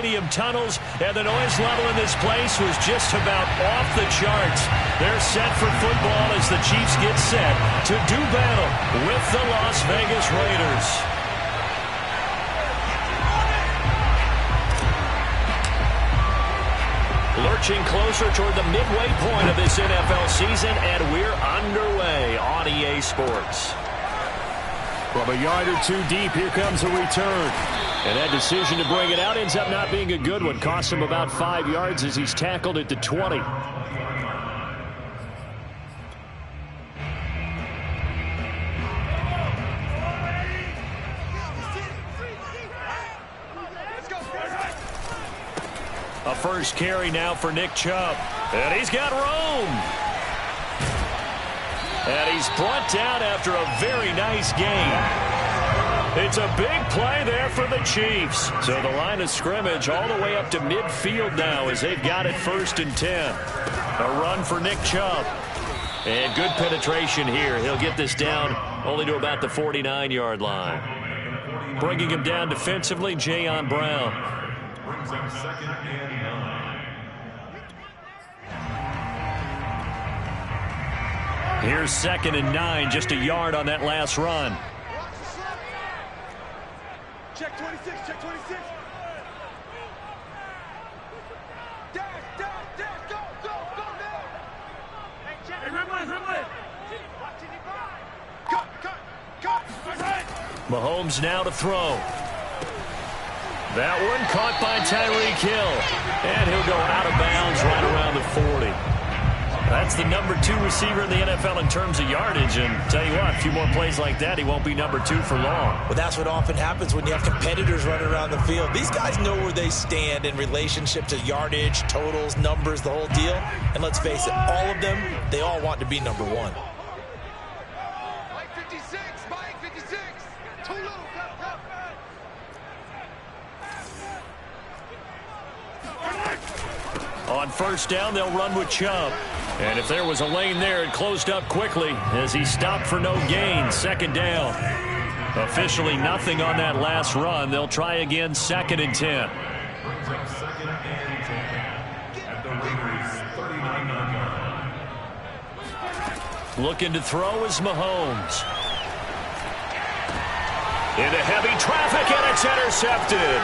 stadium tunnels, and the noise level in this place was just about off the charts. They're set for football as the Chiefs get set to do battle with the Las Vegas Raiders. Lurching closer toward the midway point of this NFL season, and we're underway on EA Sports. From a yard or two deep, here comes a return. And that decision to bring it out ends up not being a good one. Costs him about 5 yards as he's tackled at the 20. A first carry now for Nick Chubb. And he's got room. And he's brought down after a very nice gain. It's a big play there for the Chiefs. So the line of scrimmage all the way up to midfield now as they've got it 1st and 10. A run for Nick Chubb. And good penetration here. He'll get this down only to about the 49-yard line. Bringing him down defensively, Jayon Brown. Brings up 2nd and 9. Here's 2nd and 9, just a yard on that last run. Check 26, check 26. Dash, go, now. Hey, check. Hey, red. Cut. Mahomes now to throw. That one caught by Tyreek Hill. And he'll go out of bounds right around the 40. That's the number 2 receiver in the NFL in terms of yardage. And tell you what, a few more plays like that, he won't be number 2 for long. Well, that's what often happens when you have competitors running around the field. These guys know where they stand in relationship to yardage, totals, numbers, the whole deal. And let's face it, all of them, they all want to be number 1. Mike 56, Mike 56. Too low, On first down, they'll run with Chubb. And if there was a lane there, it closed up quickly as he stopped for no gain. 2nd down. Officially nothing on that last run. They'll try again, 2nd and 10. Looking to throw is Mahomes. Into heavy traffic, and it's intercepted.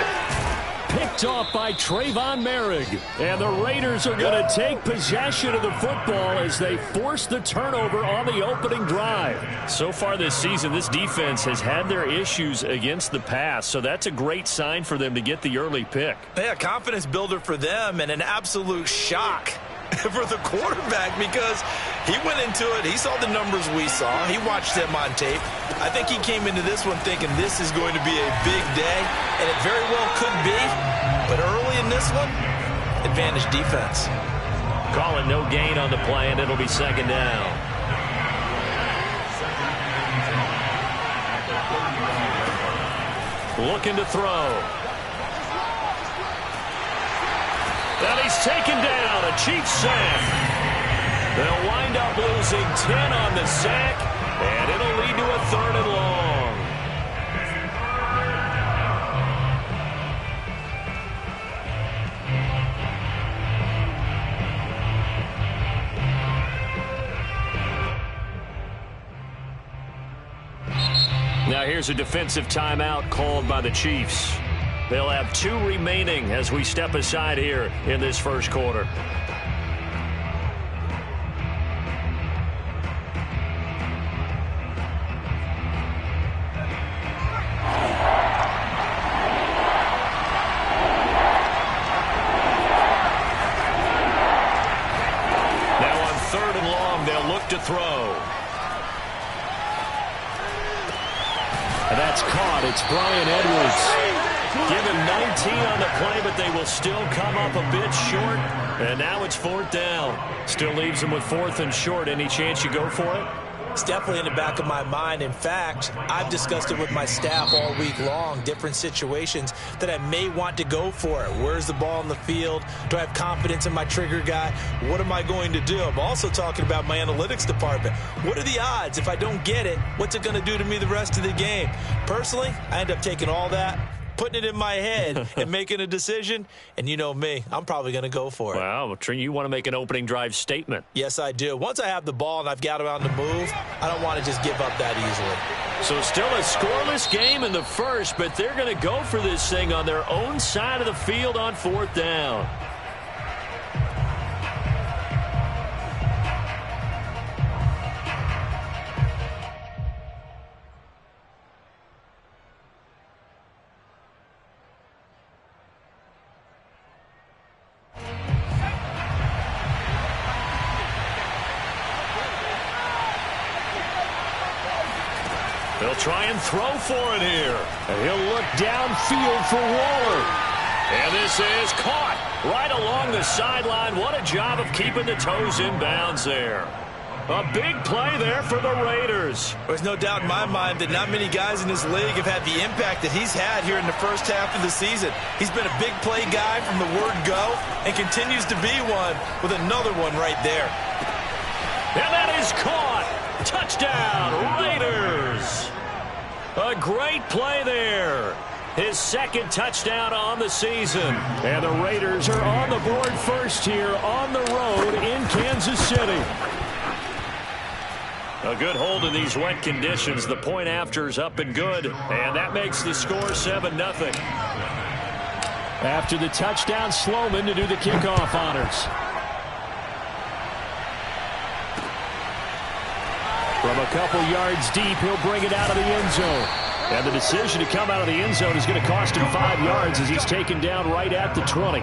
Picked off by Trayvon Merrick. And the Raiders are going to take possession of the football as they force the turnover on the opening drive. So far this season, this defense has had their issues against the pass, so that's a great sign for them to get the early pick. Yeah, confidence builder for them and an absolute shock for the quarterback because he went into it. He saw the numbers we saw. He watched them on tape. I think he came into this one thinking this is going to be a big day, and it very well could be. But early in this one, advantage defense. Calling no gain on the play, and it'll be 2nd down. Looking to throw. And he's taken down. A Chiefs sack. They'll wind up losing 10 on the sack, and it'll lead to a 3rd and long. Now here's a defensive timeout called by the Chiefs. They'll have 2 remaining as we step aside here in this first quarter. Now on 3rd and long, they'll look to throw. And that's caught. It's Bryan Edwards. Give him 19 on the play, but they will still come up a bit short. And now it's 4th down. Still leaves them with 4th and short. Any chance you go for it? It's definitely in the back of my mind. In fact, I've discussed it with my staff all week long, different situations that I may want to go for it. Where's the ball in the field? Do I have confidence in my trigger guy? What am I going to do? I'm also talking about my analytics department. What are the odds? If I don't get it, what's it going to do to me the rest of the game? Personally, I end up taking all that, putting it in my head and making a decision. And you know me, I'm probably going to go for it. Wow, you want to make an opening drive statement. Yes, I do. Once I have the ball and I've got it on the move, I don't want to just give up that easily. So still a scoreless game in the first, but they're going to go for this thing on their own side of the field on 4th down. They'll try and throw for it here. And he'll look downfield for Waller. And this is caught right along the sideline. What a job of keeping the toes in bounds there. A big play there for the Raiders. There's no doubt in my mind that not many guys in this league have had the impact that he's had here in the first half of the season. He's been a big play guy from the word go and continues to be one with another one right there. And that is caught. Touchdown, Raiders. A great play there. His second touchdown on the season. And the Raiders are on the board first here on the road in Kansas City. A good hold in these wet conditions. The point after is up and good. And that makes the score 7-0. After the touchdown, Sloman to do the kickoff honors. From a couple yards deep, he'll bring it out of the end zone. And the decision to come out of the end zone is going to cost him 5 yards as he's taken down right at the 20.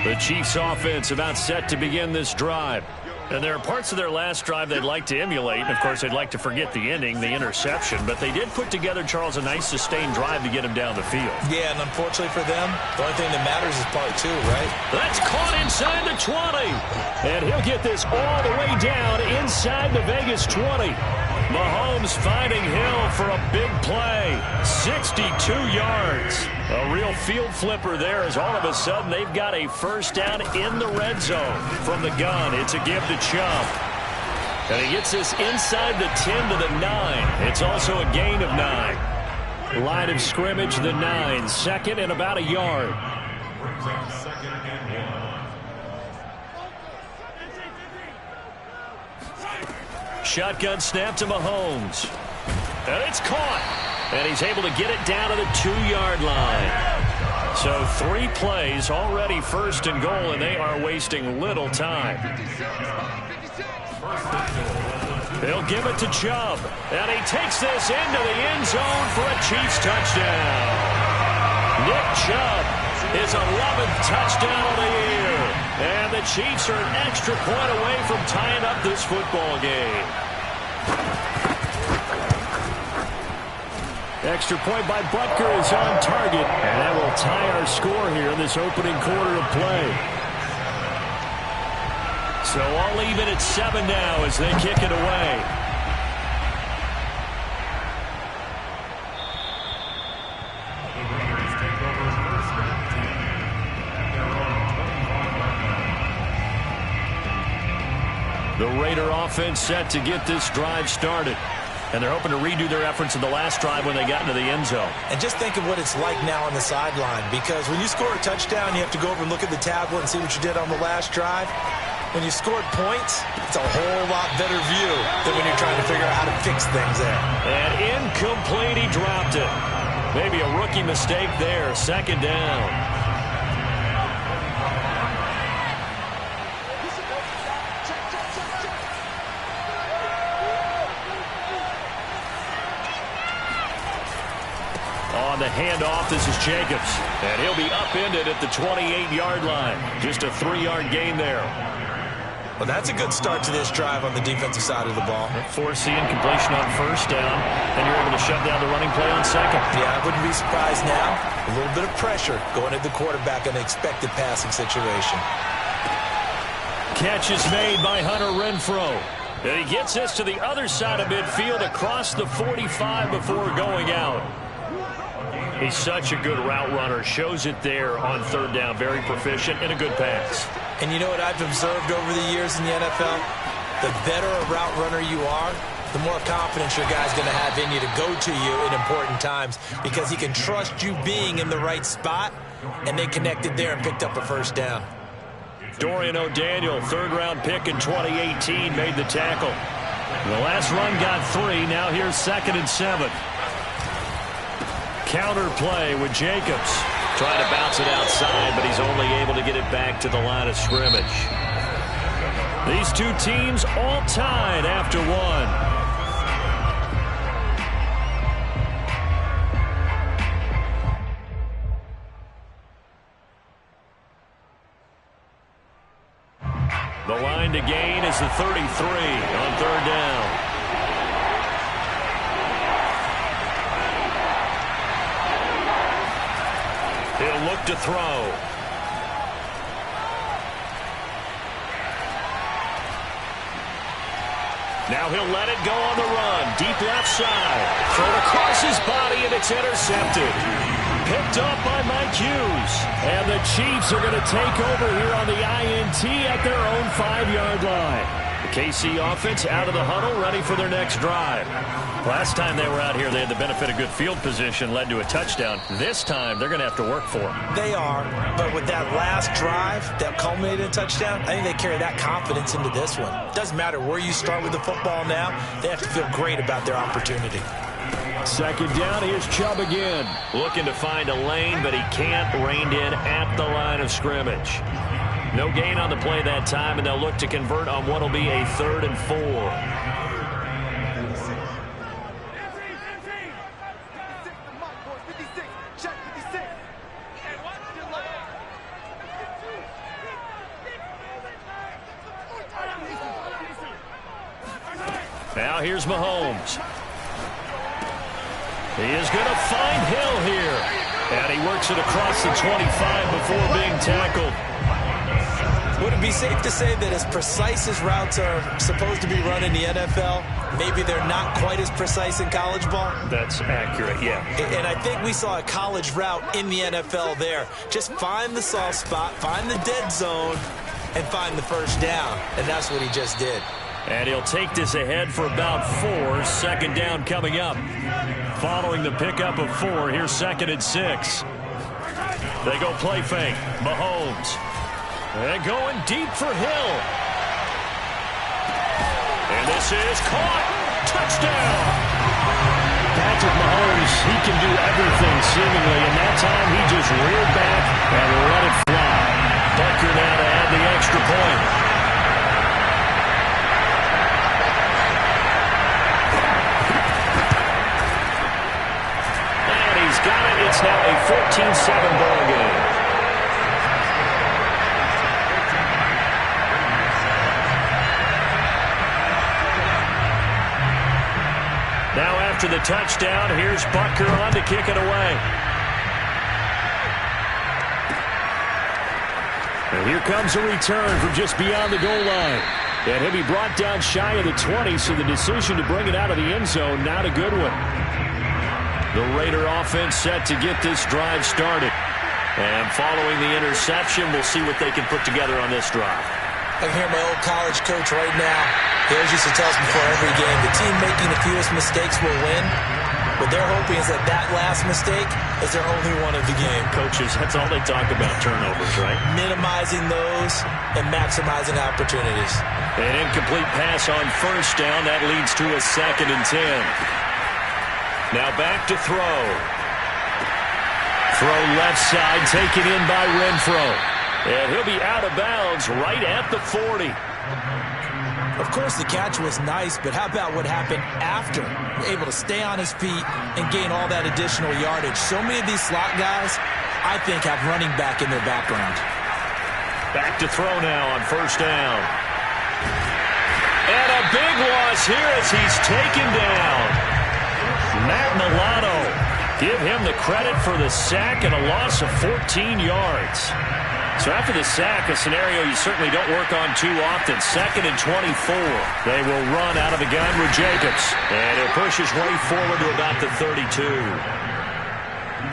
The Chiefs offense about set to begin this drive. And there are parts of their last drive they'd like to emulate. And, of course, they'd like to forget the ending, the interception. But they did put together, Charles, a nice sustained drive to get him down the field. Yeah, and unfortunately for them, the only thing that matters is part 2, right? That's caught inside the 20. And he'll get this all the way down inside the Vegas 20. Mahomes finding Hill for a big play. 62 yards. A real field flipper there as all of a sudden they've got a first down in the red zone. From the gun, it's a give to Chubb. And he gets this inside the 10 to the 9. It's also a gain of 9. Line of scrimmage, the 9. Second and about a yard. Shotgun snap to Mahomes. And it's caught. And he's able to get it down to the 2-yard line. So 3 plays already first and goal, and they are wasting little time. They'll give it to Chubb. And he takes this into the end zone for a Chiefs touchdown. Nick Chubb, his 11th touchdown of the year. And the Chiefs are an extra point away from tying up this football game. Extra point by Butker is on target. And that will tie our score here in this opening quarter of play. So all even at 7 now as they kick it away. The Raider offense set to get this drive started. And they're hoping to redo their efforts in the last drive when they got into the end zone. And just think of what it's like now on the sideline, because when you score a touchdown, you have to go over and look at the tablet and see what you did on the last drive. When you scored points, it's a whole lot better view than when you're trying to figure out how to fix things there. And incomplete, he dropped it. Maybe a rookie mistake there, second down. On the handoff, this is Jacobs. And he'll be upended at the 28-yard line. Just a 3-yard gain there. Well, that's a good start to this drive on the defensive side of the ball. Forcing completion on first down, and you're able to shut down the running play on second. Yeah, I wouldn't be surprised now. A little bit of pressure going at the quarterback in an expected passing situation. Catch is made by Hunter Renfrow. And he gets this to the other side of midfield across the 45 before going out. He's such a good route runner. Shows it there on third down. Very proficient and a good pass. And you know what I've observed over the years in the NFL? The better a route runner you are, the more confidence your guy's going to have in you to go to you in important times because he can trust you being in the right spot, and they connected there and picked up a first down. Dorian O'Daniel, third-round pick in 2018, made the tackle. The last run got 3. Now here's 2nd and 7. Counter play with Jacobs. Trying to bounce it outside, but he's only able to get it back to the line of scrimmage. These two teams all tied after 1. The line to gain is the 33 on 3rd down. He'll look to throw. Now he'll let it go on the run. Deep left side. Thrown across his body, and it's intercepted. Picked up by Mike Hughes. And the Chiefs are going to take over here on the INT at their own 5-yard line. The KC offense out of the huddle, ready for their next drive. Last time they were out here, they had the benefit of good field position, led to a touchdown. This time, they're going to have to work for it. They are, but with that last drive that culminated in a touchdown, I think they carry that confidence into this one. Doesn't matter where you start with the football now, they have to feel great about their opportunity. 2nd down, here's Chubb again. Looking to find a lane, but he can't. Reined in at the line of scrimmage. No gain on the play that time, and they'll look to convert on what will be a 3rd and 4. Now here's Mahomes. He is going to find Hill here. And he works it across the 25 before being tackled. Would it be safe to say that as precise as routes are supposed to be run in the NFL, maybe they're not quite as precise in college ball? That's accurate, yeah. And I think we saw a college route in the NFL there. Just find the soft spot, find the dead zone, and find the first down. And that's what he just did. And he'll take this ahead for about 4. 2nd down coming up. Following the pickup of 4, here's 2nd and 6. They go play fake. Mahomes. And going deep for Hill. And this is caught. Touchdown. Patrick Mahomes, he can do everything seemingly. And that time he just reared back and let it fly. Butker now to add the extra point. Got it. It's now a 14-7 ball game. Now after the touchdown, here's Butker on to kick it away. And here comes a return from just beyond the goal line. And he'll be brought down shy of the 20, so the decision to bring it out of the end zone, not a good one. The Raider offense set to get this drive started. And following the interception, we'll see what they can put together on this drive. I can hear my old college coach right now. He always used to tell us before every game, the team making the fewest mistakes will win. What they're hoping is that that last mistake is their only one of the game. Coaches, that's all they talk about, turnovers, right? Minimizing those and maximizing opportunities. An incomplete pass on 1st down. That leads to a 2nd and 10. Now back to throw. Throw left side, taken in by Renfro. And he'll be out of bounds right at the 40. Of course, the catch was nice, but how about what happened after? Able to stay on his feet and gain all that additional yardage. So many of these slot guys, I think, have running back in their background. Back to throw now on 1st down. And a big loss here as he's taken down. Matt Milano, give him the credit for the sack and a loss of 14 yards. So after the sack, a scenario you certainly don't work on too often. 2nd and 24. They will run out of the gun with Jacobs. And he'll push his way forward to about the 32.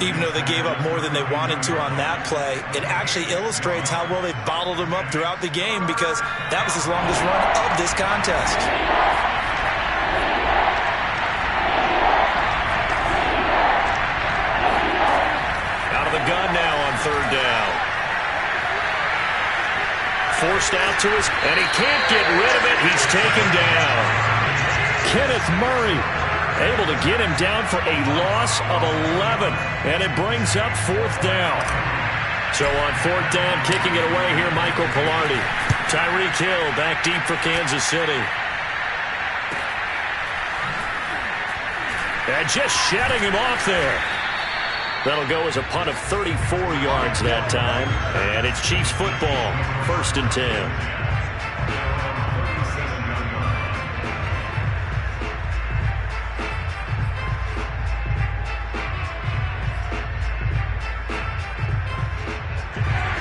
Even though they gave up more than they wanted to on that play, it actually illustrates how well they bottled him up throughout the game because that was his longest run of this contest. forced out to us, and he can't get rid of it. He's taken down. Kenneth Murray able to get him down for a loss of 11, and it brings up 4th down. So on 4th down, kicking it away here, Michael Palardy. Tyreek Hill back deep for Kansas City. And just shedding him off there. That'll go as a punt of 34 yards that time. And it's Chiefs football, 1st and 10.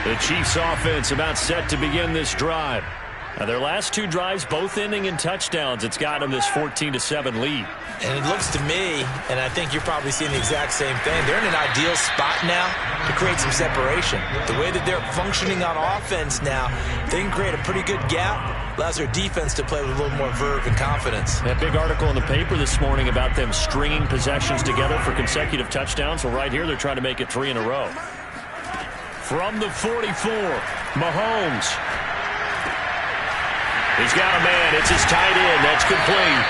The Chiefs offense about set to begin this drive. Now their last 2 drives, both ending in touchdowns. It's got them this 14-7 lead. And it looks to me, and I think you're probably seeing the exact same thing, they're in an ideal spot now to create some separation. The way that they're functioning on offense now, they can create a pretty good gap, allows their defense to play with a little more verve and confidence. That big article in the paper this morning about them stringing possessions together for consecutive touchdowns. Well, right here they're trying to make it 3 in a row. From the 44, Mahomes. He's got a man. It's his tight end. That's complete.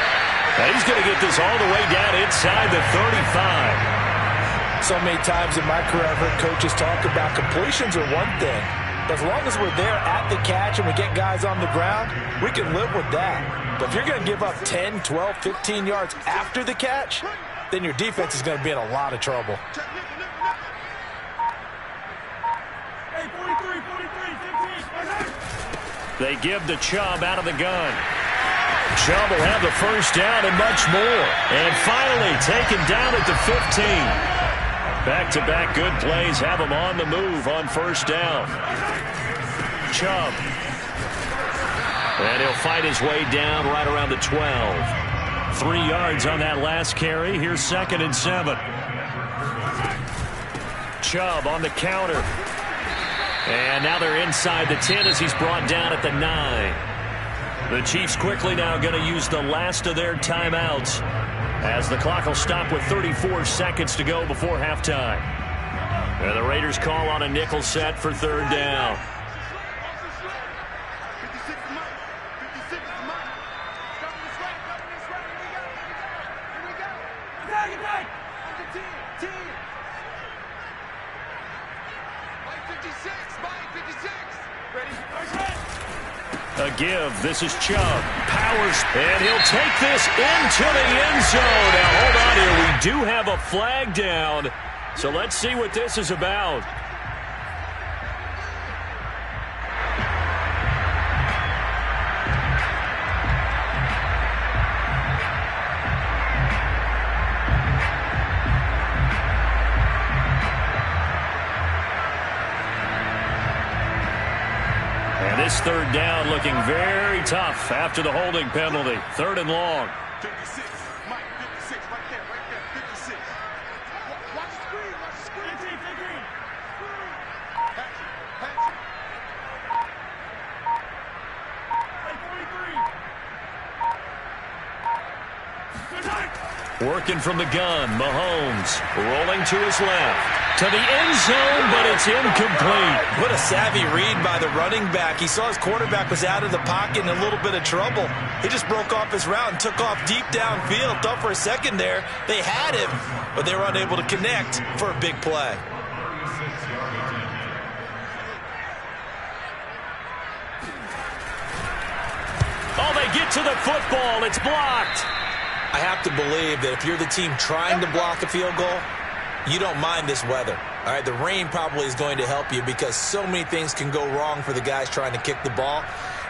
And he's going to get this all the way down inside the 35. So many times in my career, I've heard coaches talk about completions are one thing. But as long as we're there at the catch and we get guys on the ground, we can live with that. But if you're going to give up 10, 12, 15 yards after the catch, then your defense is going to be in a lot of trouble. They give to Chubb out of the gun. Chubb will have the first down and much more. And finally taken down at the 15. Back-to-back good plays have him on the move on 1st down. Chubb. And he'll fight his way down right around the 12. 3 yards on that last carry. Here's 2nd and 7. Chubb on the counter. And now they're inside the 10 as he's brought down at the 9. The Chiefs quickly now going to use the last of their timeouts as the clock will stop with 34 seconds to go before halftime. And the Raiders call on a nickel set for 3rd down. A give. This is Chubb. Powers. And he'll take this into the end zone. Now, hold on here. We do have a flag down. So let's see what this is about. This 3rd down looking very tough after the holding penalty. 3rd and long. 56, Mike, 56, right there, 56. Watch the screen, watch the screen. Working from the gun, Mahomes rolling to his left. To the end zone, but it's incomplete. What a savvy read by the running back. He saw his quarterback was out of the pocket in a little bit of trouble. He just broke off his route and took off deep downfield. Thought for a second there they had him, but they were unable to connect for a big play. Oh, they get to the football. It's blocked. I have to believe that if you're the team trying to block a field goal, you don't mind this weather. All right, the rain probably is going to help you because so many things can go wrong for the guys trying to kick the ball.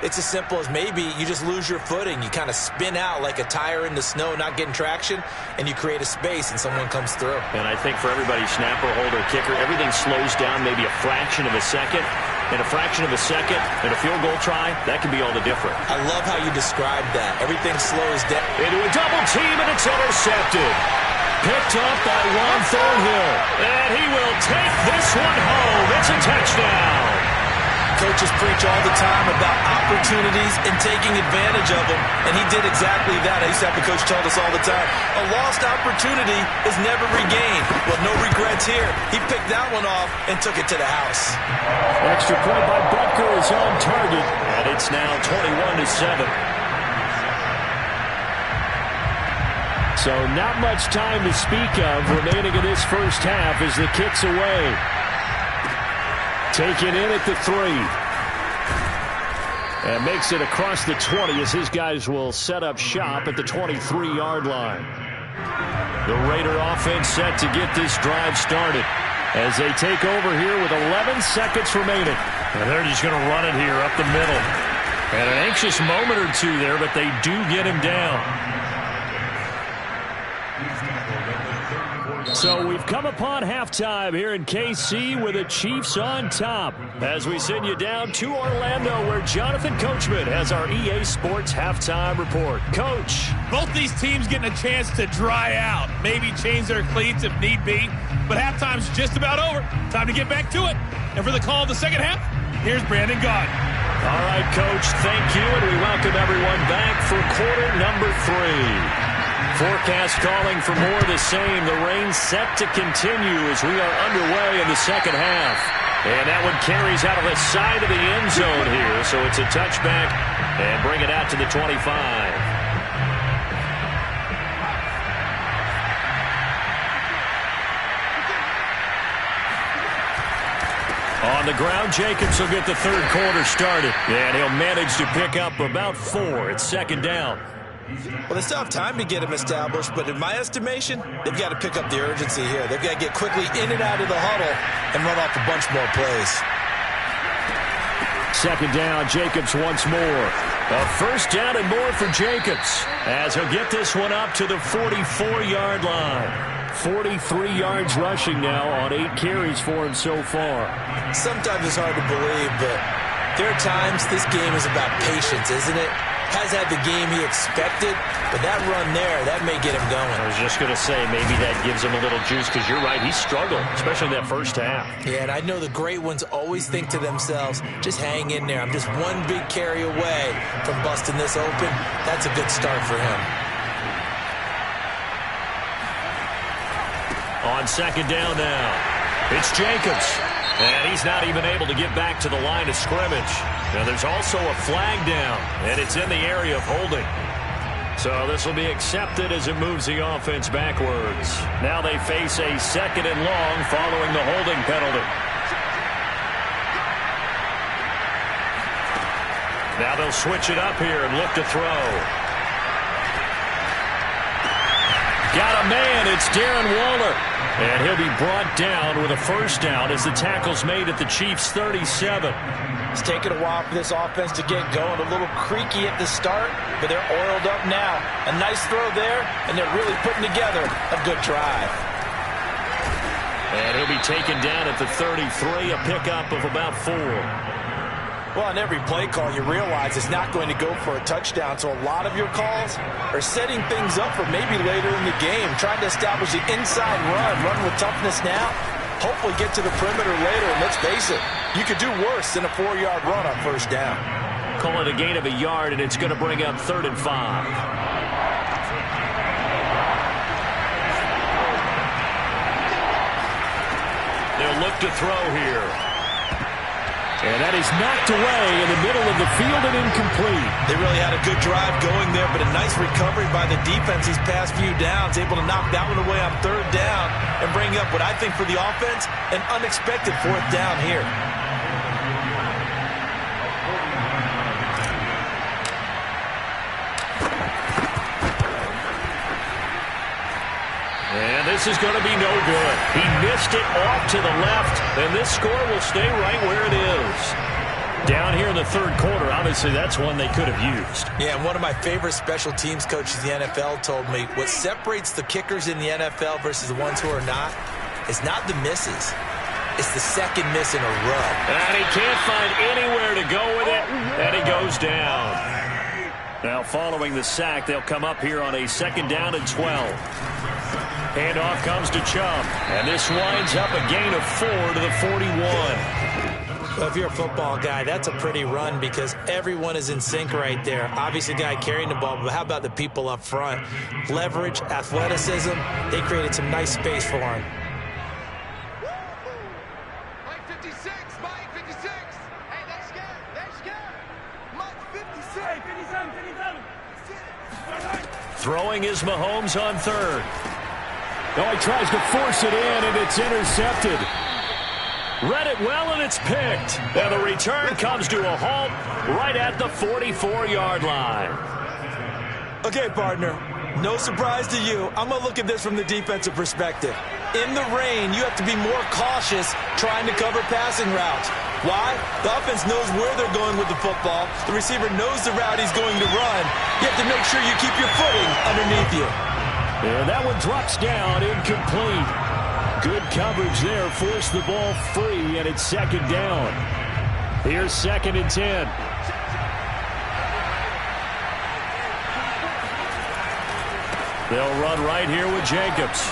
It's as simple as maybe you just lose your footing. You kind of spin out like a tire in the snow, not getting traction, and you create a space and someone comes through. And I think for everybody, snapper, holder, kicker, everything slows down maybe a fraction of a second. And a fraction of a second and a field goal try, that can be all the different. I love how you described that. Everything slows down. Into a double team, and it's intercepted. Picked up by Juan Thornhill. And he will take this one home. It's a touchdown. Coaches preach all the time about opportunities and taking advantage of them, and he did exactly that. I used to have a coach tell us all the time, a lost opportunity is never regained. Well, no regrets offense here. He picked that one off and took it to the house. Extra point by Butker is on target, and it's now 21-7. So not much time to speak of remaining in this first half as the kick's away. Taken in at the 3. And makes it across the 20 as his guys will set up shop at the 23-yard line. The Raider offense set to get this drive started as they take over here with 11 seconds remaining. And they're just going to run it here up the middle. And an anxious moment or two there, but they do get him down. So we've come upon halftime here in KC with the Chiefs on top as we send you down to Orlando where Jonathan Coachman has our EA Sports halftime report. Coach. Both these teams getting a chance to dry out, maybe change their cleats if need be, but halftime's just about over. Time to get back to it. And for the call of the second half, here's Brandon Gaudin. All right, Coach, thank you, and we welcome everyone back for quarter number 3. Forecast calling for more of the same. The rain set to continue as we are underway in the second half. And that one carries out of the side of the end zone here. So it's a touchback and bring it out to the 25. On the ground, Jacobs will get the third quarter started. And he'll manage to pick up about 4. It's second down. Well, they still have time to get him established, but in my estimation, they've got to pick up the urgency here. They've got to get quickly in and out of the huddle and run off a bunch more plays. Second down, Jacobs once more. A first down and more for Jacobs as he'll get this one up to the 44-yard line. 43 yards rushing now on 8 carries for him so far. Sometimes it's hard to believe, but there are times this game is about patience, isn't it? Has had the game he expected, but that run there, that may get him going. I was just going to say, maybe that gives him a little juice, because you're right, he struggled, especially in that first half. Yeah, and I know the great ones always think to themselves, just hang in there. I'm just one big carry away from busting this open. That's a good start for him. On second down now, it's Jacobs. And he's not even able to get back to the line of scrimmage. Now there's also a flag down, and it's in the area of holding. So this will be accepted as it moves the offense backwards. Now they face a second and long following the holding penalty. Now they'll switch it up here and look to throw. Got a man, it's Darren Waller. And he'll be brought down with a first down as the tackle's made at the Chiefs' 37. It's taken a while for this offense to get going. A little creaky at the start, but they're oiled up now. A nice throw there, and they're really putting together a good drive. And he'll be taken down at the 33, a pickup of about 4. Well, on every play call, you realize it's not going to go for a touchdown, so a lot of your calls are setting things up for maybe later in the game, trying to establish the inside run with toughness now, hopefully get to the perimeter later, and let's face it, you could do worse than a 4-yard run on first down. Call it a gain of a yard, and it's going to bring up 3rd and 5. They'll look to throw here. And that is knocked away in the middle of the field and incomplete. They really had a good drive going there, but a nice recovery by the defense these past few downs, able to knock that one away on 3rd down and bring up what I think for the offense, an unexpected 4th down here. And this is going to be no good. He missed it off to the left, and this score will stay right where it is. Down here in the 3rd quarter, obviously that's one they could have used. Yeah, and one of my favorite special teams coaches in the NFL told me what separates the kickers in the NFL versus the ones who are not is not the misses. It's the second miss in a row. And he can't find anywhere to go with it, and he goes down. Now following the sack, they'll come up here on a 2nd down and 12. Handoff comes to Chubb, and this winds up a gain of 4 to the 41. Well, if you're a football guy, that's a pretty run because everyone is in sync right there. Obviously, the guy carrying the ball, but how about the people up front? Leverage, athleticism, they created some nice space for him. Throwing is Mahomes on third. Oh, he tries to force it in, and it's intercepted. Read it well, and it's picked. And the return comes to a halt right at the 44-yard line. Okay, partner, no surprise to you. I'm going to look at this from the defensive perspective. In the rain, you have to be more cautious trying to cover passing routes. Why? The offense knows where they're going with the football. The receiver knows the route he's going to run. You have to make sure you keep your footing underneath you. And that one drops down, incomplete. Good coverage there, forced the ball free, and it's second down. Here's 2nd and 10. They'll run right here with Jacobs.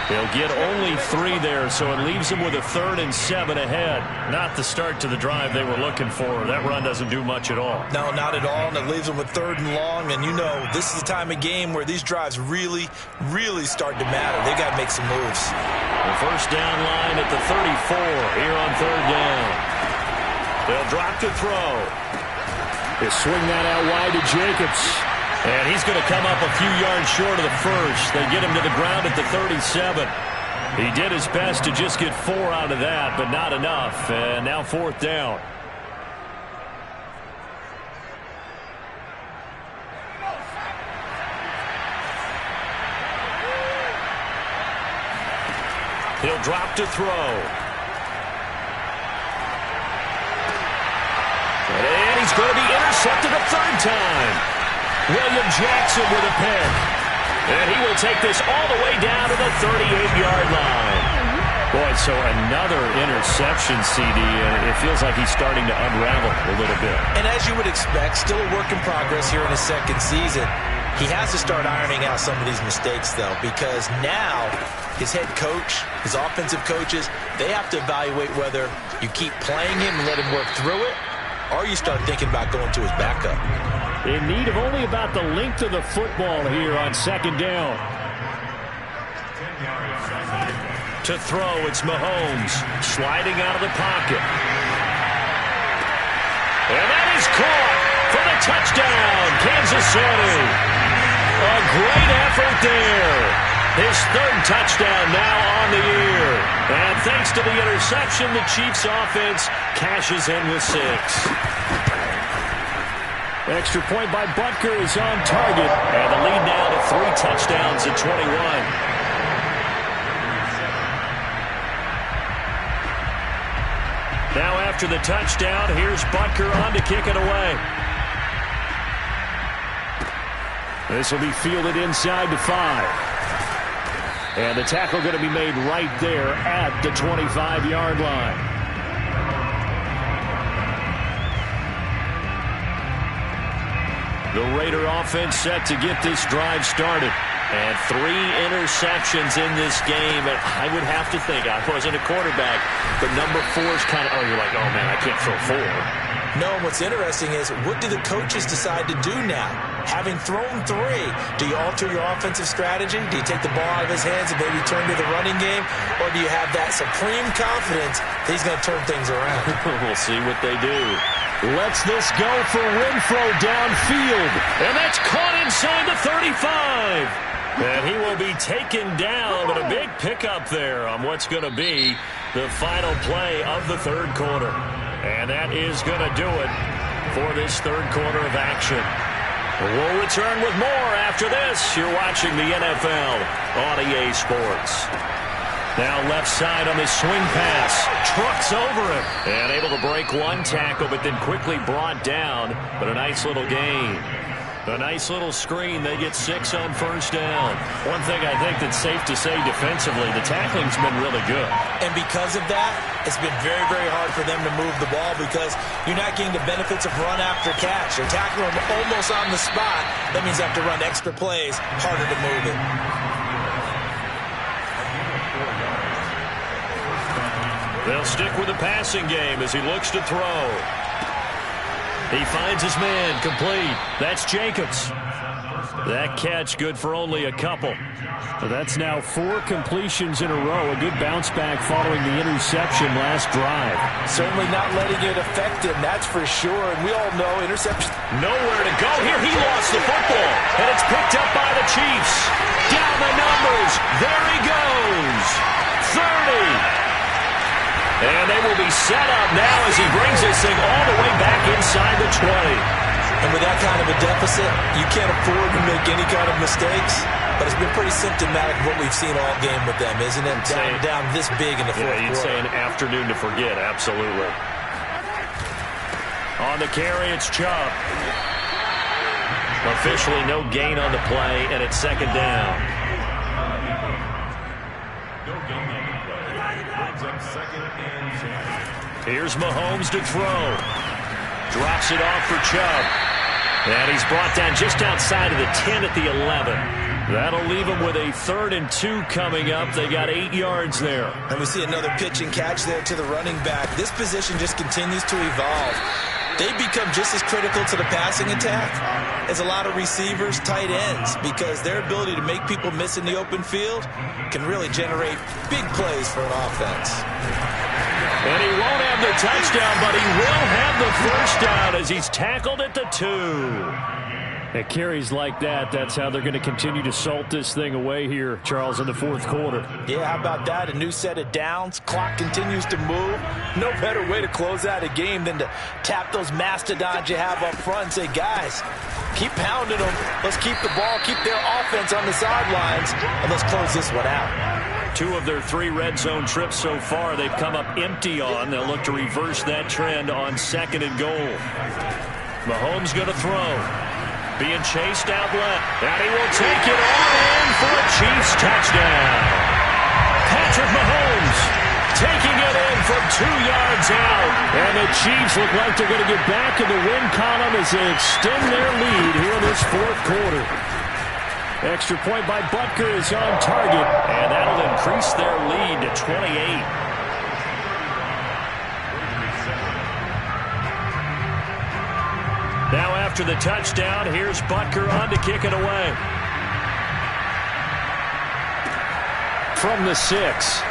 They'll get only 3 there, so it leaves them with a 3rd and 7 ahead. Not the start to the drive they were looking for. That run doesn't do much at all. No, not at all, and it leaves them with 3rd and long. And you know, this is the time of game where these drives really, really start to matter. They got to make some moves. The first down line at the 34 here on 3rd down. They'll drop to throw. They swing that out wide to Jacobs. And he's going to come up a few yards short of the first. They get him to the ground at the 37. He did his best to just get 4 out of that, but not enough. And now 4th down. He'll drop to throw. And he's going to be intercepted a 3rd time. William Jackson with a pick. And he will take this all the way down to the 38-yard line. Boy, so another interception, CD, and it feels like he's starting to unravel a little bit. And as you would expect, still a work in progress here in his 2nd season. He has to start ironing out some of these mistakes, though, because now his head coach, his offensive coaches, they have to evaluate whether you keep playing him and let him work through it, or you start thinking about going to his backup. In need of only about the length of the football here on 2nd down. To throw, it's Mahomes sliding out of the pocket. And that is caught for the touchdown, Kansas City. A great effort there. His 3rd touchdown now on the year. And thanks to the interception, the Chiefs offense cashes in with 6. Extra point by Butker is on target. And the lead now to 3 touchdowns at 21. Now after the touchdown, here's Butker on to kick it away. This will be fielded inside the 5. And the tackle going to be made right there at the 25-yard line. The Raider offense set to get this drive started. And 3 interceptions in this game. And I would have to think, I wasn't a quarterback, but number 4 is kind of, you're like, oh, man, I can't throw 4. No, what's interesting is, what do the coaches decide to do now? Having thrown 3, do you alter your offensive strategy? Do you take the ball out of his hands and maybe turn to the running game? Or do you have that supreme confidence that he's going to turn things around? We'll see what they do. Lets this go for Renfro downfield. And that's caught inside the 35. And he will be taken down, but a big pickup there on what's going to be the final play of the 3rd quarter. And that is going to do it for this 3rd quarter of action. We'll return with more after this. You're watching the NFL on EA Sports. Now left side on the swing pass. Trucks over him. And able to break 1 tackle, but then quickly brought down. But a nice little gain. A nice little screen. They get 6 on 1st down. One thing I think that's safe to say defensively, the tackling's been really good. And because of that, it's been very, very hard for them to move the ball because you're not getting the benefits of run after catch. They're tackling them almost on the spot. That means they have to run extra plays, harder to move it. They'll stick with the passing game as he looks to throw. He finds his man, complete. That's Jacobs. That catch good for only a couple. So that's now 4 completions in a row. A good bounce back following the interception last drive. Certainly not letting it affect him, that's for sure. And we all know interception. Nowhere to go here. He lost the football. And it's picked up by the Chiefs. Down the numbers. There he goes. 30. And they will be set up now as he brings this thing all the way back inside the 20. And with that kind of a deficit, you can't afford to make any kind of mistakes. But it's been pretty symptomatic of what we've seen all game with them, isn't it? Down this big in the fourth quarter. You'd say an afternoon to forget, absolutely. On the carry, it's Chubb. Officially no gain on the play, and it's second down. Here's Mahomes to throw. Drops it off for Chubb. And he's brought down just outside of the 10 at the 11. That'll leave him with a 3rd and 2 coming up. They got 8 yards there. And we see another pitch and catch there to the running back. This position just continues to evolve. They become just as critical to the passing attack as a lot of receivers, tight ends, because their ability to make people miss in the open field can really generate big plays for an offense. And he won't have the touchdown, but he will have the first down as he's tackled at the 2. At carries like that, that's how they're going to continue to salt this thing away here, Charles, in the fourth quarter. Yeah, how about that? A new set of downs. Clock continues to move. No better way to close out a game than to tap those mastodons you have up front and say, guys, keep pounding them. Let's keep the ball, keep their offense on the sidelines, and let's close this one out. 2 of their 3 red zone trips so far they've come up empty on. They'll look to reverse that trend on 2nd and goal. Mahomes going to throw. Being chased out left. And he will take it all in for a Chiefs touchdown. Patrick Mahomes taking it in from 2 yards out. And the Chiefs look like they're going to get back in the win column as they extend their lead here in this fourth quarter. Extra point by Butker is on target, and that'll increase their lead to 28. Now after the touchdown, here's Butker on to kick it away. From the 6.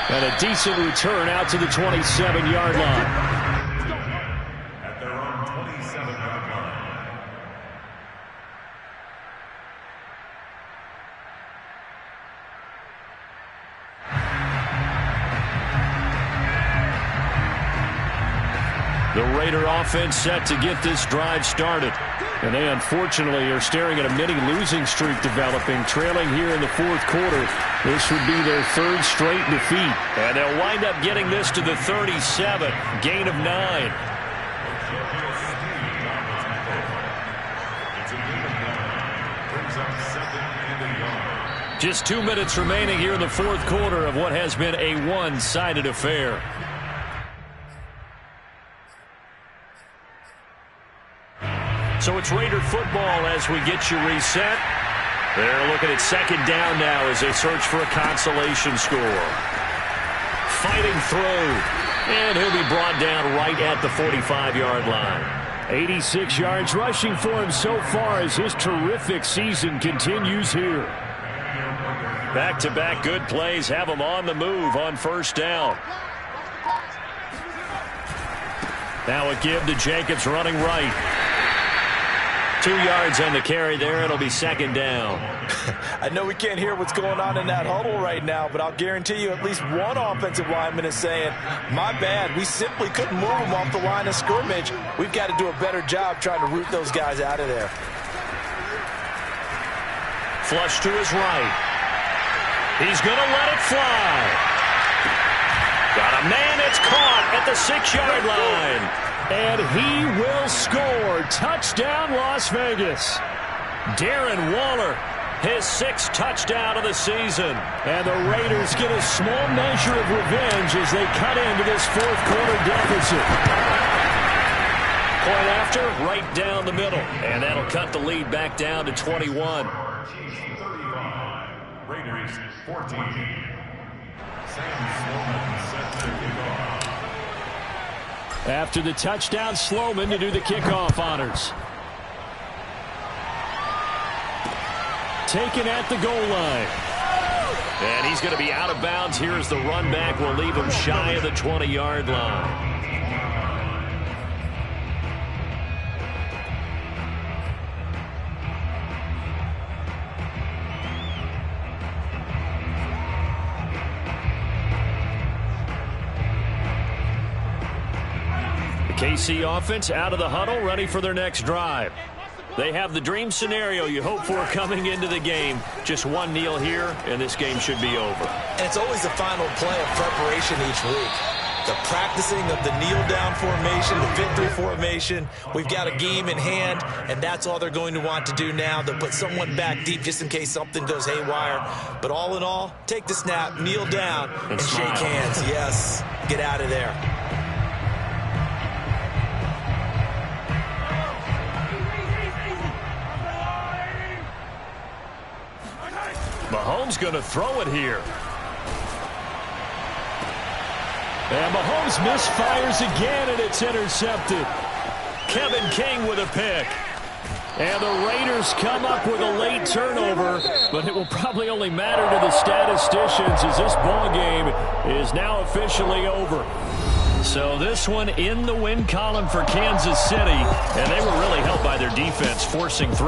And a decent return out to the 27-yard line. The Raider offense set to get this drive started. And they unfortunately are staring at a mini losing streak developing, trailing here in the fourth quarter. This would be their 3rd straight defeat. And they'll wind up getting this to the 37, gain of 9. Just 2 minutes remaining here in the fourth quarter of what has been a one-sided affair. So it's Raider football as we get you reset. They're looking at 2nd down now as they search for a consolation score. Fighting through. And he'll be brought down right at the 45-yard line. 86 yards rushing for him so far as his terrific season continues here. Back-to-back good plays have him on the move on 1st down. Now a give to Jacobs running right. 2 yards on the carry there. It'll be 2nd down. I know we can't hear what's going on in that huddle right now, but I'll guarantee you at least one offensive lineman is saying, my bad, we simply couldn't move them off the line of scrimmage. We've got to do a better job trying to root those guys out of there. Flush to his right. He's going to let it fly. Got a man that's caught at the 6-yard line. And he will score. Touchdown, Las Vegas. Darren Waller, his 6th touchdown of the season. And the Raiders get a small measure of revenge as they cut into this fourth quarter deficit. Point after, right down the middle. And that'll cut the lead back down to 21. Raiders 14. Sam Sloman set to kick off. After the touchdown, Sloman to do the kickoff honors. taken at the goal line. And he's going to be out of bounds here as the run back will leave him shy of the 20-yard line. KC offense out of the huddle, ready for their next drive. They have the dream scenario you hope for coming into the game. Just one kneel here, and this game should be over. And it's always the final play of preparation each week. The practicing of the kneel-down formation, the victory formation. We've got a game in hand, and that's all they're going to want to do now. They'll put someone back deep just in case something goes haywire. But all in all, take the snap, kneel down, and shake hands. Yes, get out of there. Mahomes going to throw it here. And Mahomes misfires again, and it's intercepted. Kevin King with a pick. And the Raiders come up with a late turnover, but it will probably only matter to the statisticians as this ball game is now officially over. So this one in the win column for Kansas City, and they were really helped by their defense, forcing 3